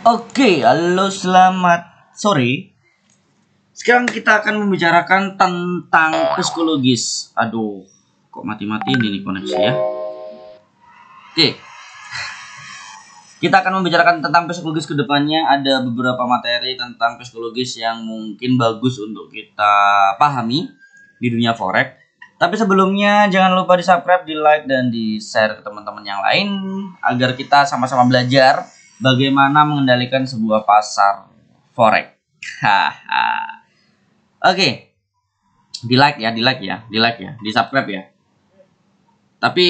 Oke, halo selamat sore. Sekarang kita akan membicarakan tentang psikologis. Aduh, kok mati-mati ini nih koneksi ya. Oke, kita akan membicarakan tentang psikologis kedepannya. Ada beberapa materi tentang psikologis yang mungkin bagus untuk kita pahami di dunia forex. Tapi sebelumnya jangan lupa di-subscribe, di-like, dan di-share ke teman-teman yang lain agar kita sama-sama belajar bagaimana mengendalikan sebuah pasar forex. Oke. Di-like ya, di-subscribe ya. Tapi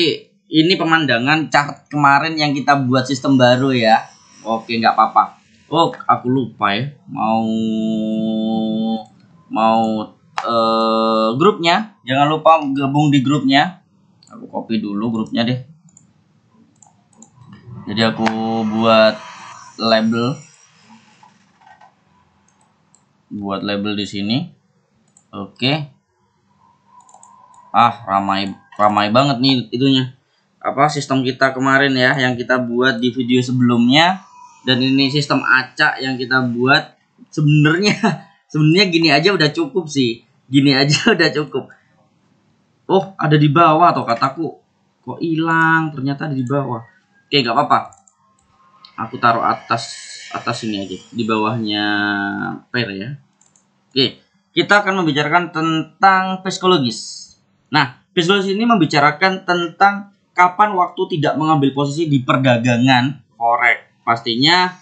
ini pemandangan chart kemarin yang kita buat sistem baru ya. Oke, nggak apa-apa. Oh, aku lupa ya. Mau grupnya, jangan lupa gabung di grupnya. Aku copy dulu grupnya deh. Jadi aku buat label di sini. Oke. Ramai banget nih itunya. Apa sistem kita kemarin ya yang kita buat di video sebelumnya, dan ini sistem acak yang kita buat. Sebenarnya gini aja udah cukup sih. Gini aja udah cukup. Oh, ada di bawah atau kataku kok hilang, ternyata ada di bawah. Oke, nggak apa-apa. Aku taruh atas ini aja, di bawahnya pair ya. Oke, kita akan membicarakan tentang psikologis. Nah, psikologis ini membicarakan tentang kapan waktu tidak mengambil posisi di perdagangan forex. Pastinya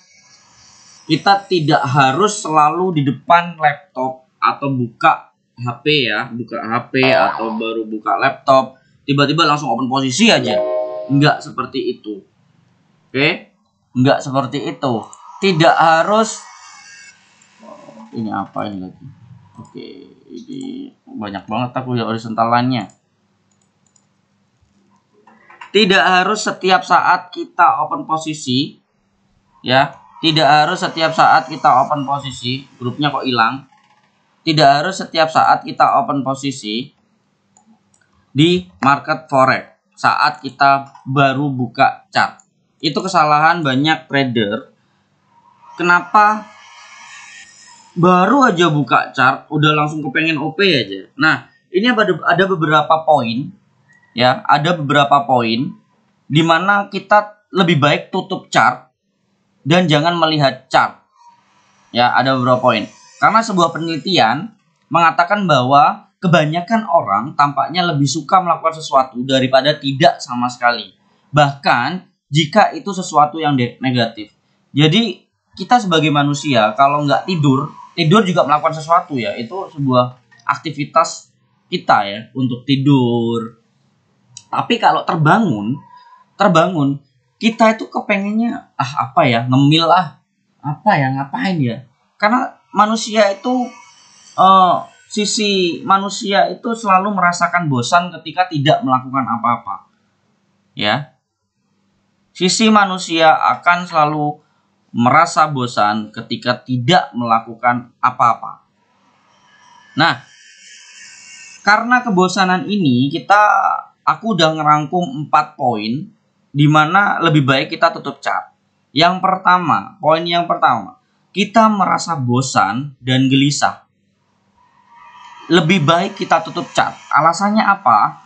kita tidak harus selalu di depan laptop atau buka HP ya, atau baru buka laptop tiba-tiba langsung open posisi aja. Enggak seperti itu. Oke, enggak seperti itu. Tidak harus. Ini apa ini lagi? Oke, ini banyak banget aku ya horizontalannya. Tidak harus setiap saat kita open posisi, ya. Tidak harus setiap saat kita open posisi. Grupnya kok hilang? Tidak harus setiap saat kita open posisi di market forex saat kita baru buka chart. Itu kesalahan banyak trader. Kenapa baru aja buka chart udah langsung kepengen OP aja. Nah, ini ada beberapa poin ya, ada beberapa poin di mana kita lebih baik tutup chart dan jangan melihat chart. Ya, ada beberapa poin. Karena sebuah penelitian mengatakan bahwa kebanyakan orang tampaknya lebih suka melakukan sesuatu daripada tidak sama sekali. Bahkan jika itu sesuatu yang negatif. Jadi kita sebagai manusia kalau nggak tidur juga melakukan sesuatu ya. Itu sebuah aktivitas kita ya untuk tidur. Tapi kalau terbangun kita itu kepengennya ngemil ngapain ya. Karena manusia itu sisi manusia itu selalu merasakan bosan ketika tidak melakukan apa-apa. Ya. Sisi manusia akan selalu merasa bosan ketika tidak melakukan apa-apa. Nah, karena kebosanan ini aku udah ngerangkum 4 poin di mana lebih baik kita tutup chart. Poin yang pertama, kita merasa bosan dan gelisah. Lebih baik kita tutup chart. Alasannya apa?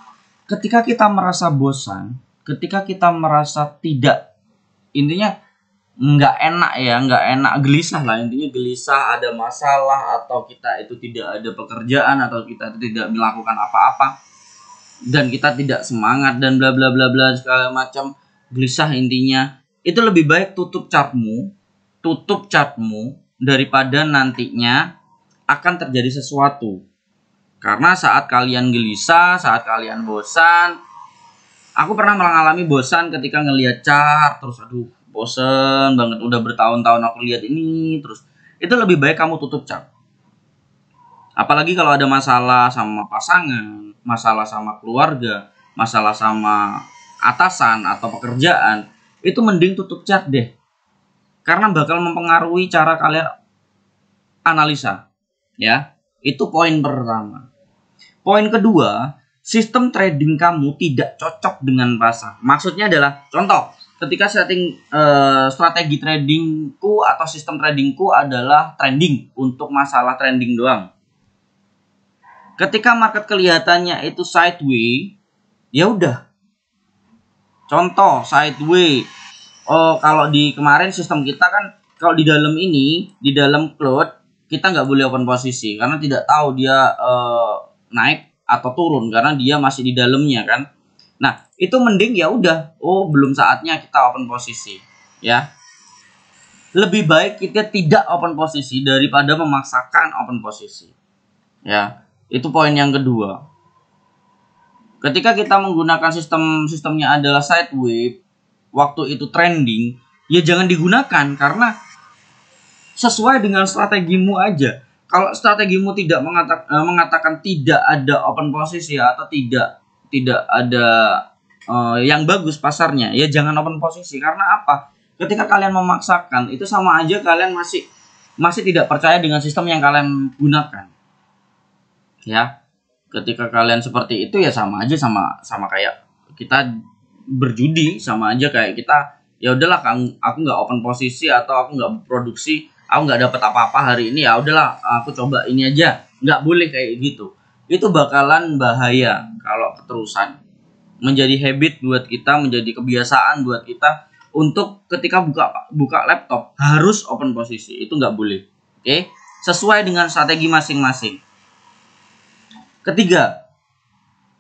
Ketika kita merasa bosan, ketika kita merasa nggak enak, gelisah lah, intinya gelisah, ada masalah, atau kita itu tidak ada pekerjaan, atau kita itu tidak melakukan apa-apa, dan kita tidak semangat, dan bla bla bla bla segala macam, gelisah intinya. Itu lebih baik tutup chartmu daripada nantinya akan terjadi sesuatu. Karena saat kalian gelisah, saat kalian bosan, aku pernah mengalami bosan ketika ngelihat chart, terus bosan banget, udah bertahun-tahun aku lihat ini terus. Itu lebih baik kamu tutup chart. Apalagi kalau ada masalah sama pasangan, masalah sama keluarga, masalah sama atasan atau pekerjaan, itu mending tutup chart deh. Karena bakal mempengaruhi cara kalian analisa. Ya, itu poin pertama. Poin kedua, sistem trading kamu tidak cocok dengan pasar. Maksudnya adalah, contoh, ketika setting strategi tradingku atau sistem tradingku adalah trending, untuk masalah trending doang. Ketika market kelihatannya itu sideways, ya udah. Contoh sideways. Oh, kalau di kemarin sistem kita kan kalau di dalam ini, di dalam cloud, kita nggak boleh open posisi karena tidak tahu dia naik atau turun karena dia masih di dalamnya kan. Nah, itu mending ya udah, oh belum saatnya kita open posisi, ya. Lebih baik kita tidak open posisi daripada memaksakan open posisi. Ya, itu poin yang kedua. Ketika kita menggunakan sistemnya adalah sideways, waktu itu trending, ya jangan digunakan karena sesuai dengan strategimu aja. Kalau strategimu tidak mengatakan tidak ada open posisi atau tidak ada yang bagus pasarnya, ya jangan open posisi. Karena apa? Ketika kalian memaksakan, itu sama aja kalian masih tidak percaya dengan sistem yang kalian gunakan. Ya, ketika kalian seperti itu ya sama aja sama kayak kita berjudi, sama aja kayak kita ya udahlah aku nggak open posisi atau aku nggak produksi, aku nggak dapat apa-apa hari ini, ya udahlah aku coba ini aja. Nggak boleh kayak gitu. Itu bakalan bahaya kalau keterusan. Menjadi habit buat kita, menjadi kebiasaan buat kita untuk ketika buka laptop harus open posisi. Itu nggak boleh. Oke? Sesuai dengan strategi masing-masing. Ketiga,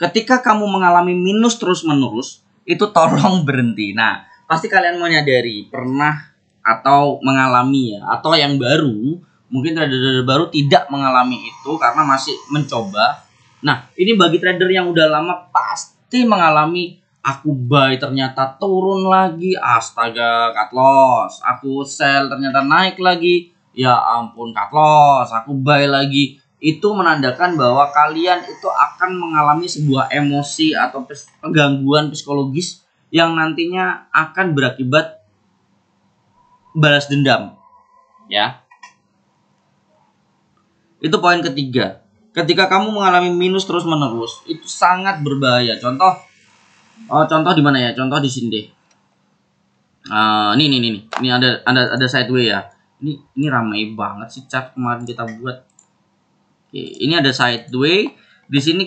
ketika kamu mengalami minus terus-menerus, itu tolong berhenti. Nah, pasti kalian menyadari, pernah atau mengalami ya, atau yang baru, mungkin trader baru tidak mengalami itu karena masih mencoba. Nah, ini bagi trader yang udah lama pasti mengalami, aku buy ternyata turun lagi, astaga cut loss, aku sell ternyata naik lagi, ya ampun cut loss, aku buy lagi. Itu menandakan bahwa kalian itu akan mengalami sebuah emosi atau gangguan psikologis yang nantinya akan berakibat balas dendam, ya. Itu poin ketiga. Ketika kamu mengalami minus terus menerus, itu sangat berbahaya. Contoh di mana ya? Contoh di sini deh. Ini ada sideways ya. Ini ramai banget sih chart kemarin kita buat. Oke, ini ada sideways. Di sini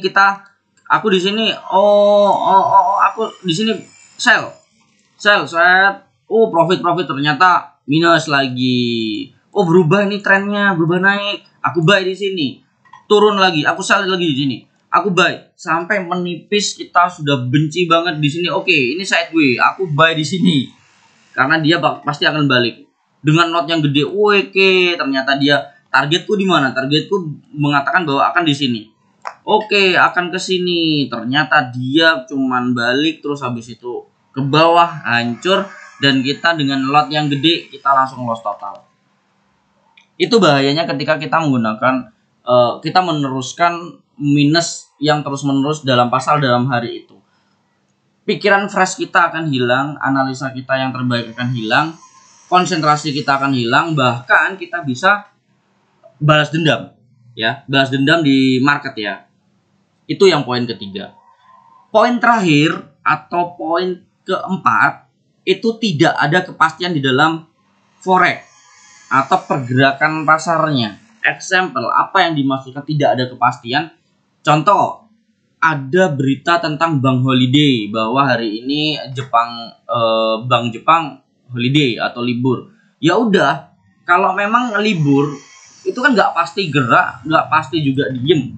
aku di sini aku di sini sell. Oh, profit ternyata minus lagi. Oh, berubah nih trennya, berubah naik. Aku buy di sini. Turun lagi, aku sell lagi di sini. Aku buy sampai menipis, kita sudah benci banget di sini. Oke, ini sideways. Aku buy di sini. Karena dia pasti akan balik. Dengan lot yang gede. Oke, ternyata dia targetku di mana? Targetku mengatakan bahwa akan di sini. Oke, akan ke sini. Ternyata dia cuman balik terus habis itu ke bawah, hancur, dan kita dengan lot yang gede kita langsung loss total. Itu bahayanya ketika kita menggunakan kita meneruskan minus yang terus-menerus dalam pasar dalam hari itu. Pikiran fresh kita akan hilang, analisa kita yang terbaik akan hilang, konsentrasi kita akan hilang, bahkan kita bisa balas dendam, ya, balas dendam di market ya. Itu yang poin ketiga. Poin terakhir atau poin keempat, itu tidak ada kepastian di dalam forex atau pergerakan pasarnya. Example, apa yang dimaksudkan tidak ada kepastian? Contoh, ada berita tentang Bank Holiday bahwa hari ini Bank Jepang holiday atau libur. Ya udah, kalau memang libur itu kan nggak pasti gerak, nggak pasti juga diem.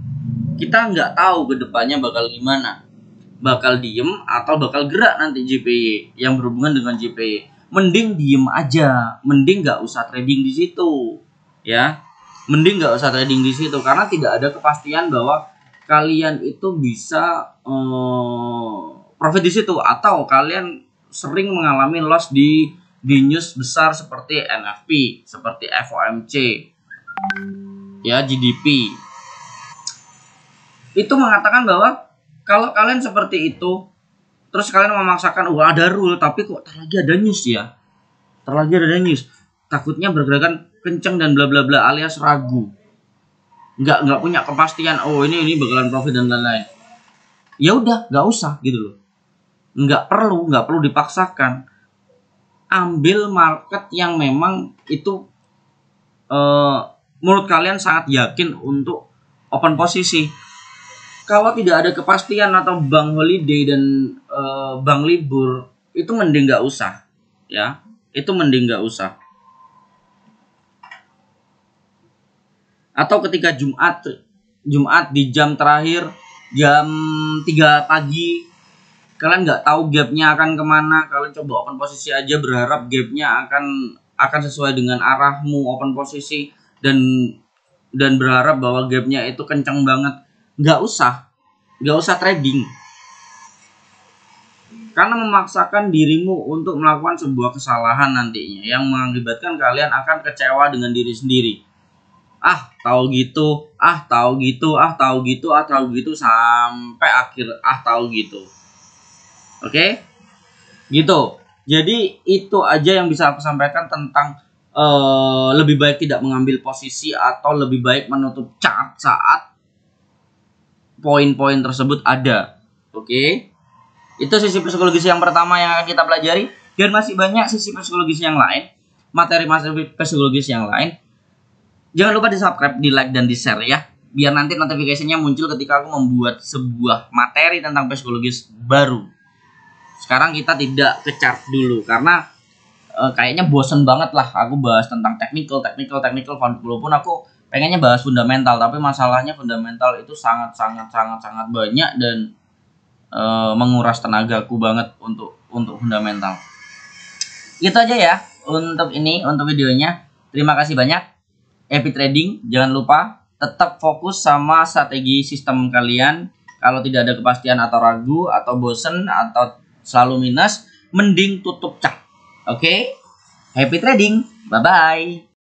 Kita nggak tahu ke depannya bakal gimana, bakal diem atau bakal gerak nanti JPY yang berhubungan dengan JPY. Mending diem aja, mending nggak usah trading di situ, ya. Mending nggak usah trading di situ karena tidak ada kepastian bahwa kalian itu bisa profit di situ, atau kalian sering mengalami loss di news besar seperti NFP, seperti FOMC, ya, GDP. Itu mengatakan bahwa kalau kalian seperti itu terus kalian memaksakan ada rule tapi kok terlagi ada news, takutnya bergerakan kenceng dan bla bla bla, alias ragu, nggak punya kepastian, oh ini bakalan profit dan lain-lain. Ya udah, nggak usah gitu loh, nggak perlu dipaksakan. ambil market yang memang itu menurut kalian sangat yakin untuk open posisi. Kalau tidak ada kepastian atau bank holiday dan bank libur, itu mending nggak usah, ya. Itu mending nggak usah. Atau ketika Jumat di jam terakhir, jam 3 pagi, kalian nggak tahu gapnya akan kemana, kalian coba open posisi aja berharap gapnya akan sesuai dengan arahmu open posisi dan berharap bahwa gapnya itu kencang banget. Nggak usah trading, karena memaksakan dirimu untuk melakukan sebuah kesalahan nantinya yang mengakibatkan kalian akan kecewa dengan diri sendiri. Tahu gitu sampai akhir tahu gitu. Oke? Gitu. Jadi itu aja yang bisa aku sampaikan tentang lebih baik tidak mengambil posisi atau lebih baik menutup chart saat poin-poin tersebut ada. Oke? Itu sisi psikologis yang pertama yang akan kita pelajari, dan masih banyak sisi psikologis yang lain, materi psikologis yang lain. Jangan lupa di-subscribe, di-like, dan di-share ya, biar nanti notifikasinya muncul ketika aku membuat sebuah materi tentang psikologis baru. Sekarang kita tidak ke chart dulu, karena kayaknya bosen banget lah aku bahas tentang technical, walaupun aku pengennya bahas fundamental, tapi masalahnya fundamental itu sangat banyak dan menguras tenagaku banget untuk fundamental. Gitu aja ya untuk videonya. Terima kasih banyak. Happy trading. Jangan lupa tetap fokus sama strategi sistem kalian. Kalau tidak ada kepastian atau ragu atau bosen atau selalu minus, mending tutup chart. Oke? Happy trading. Bye bye.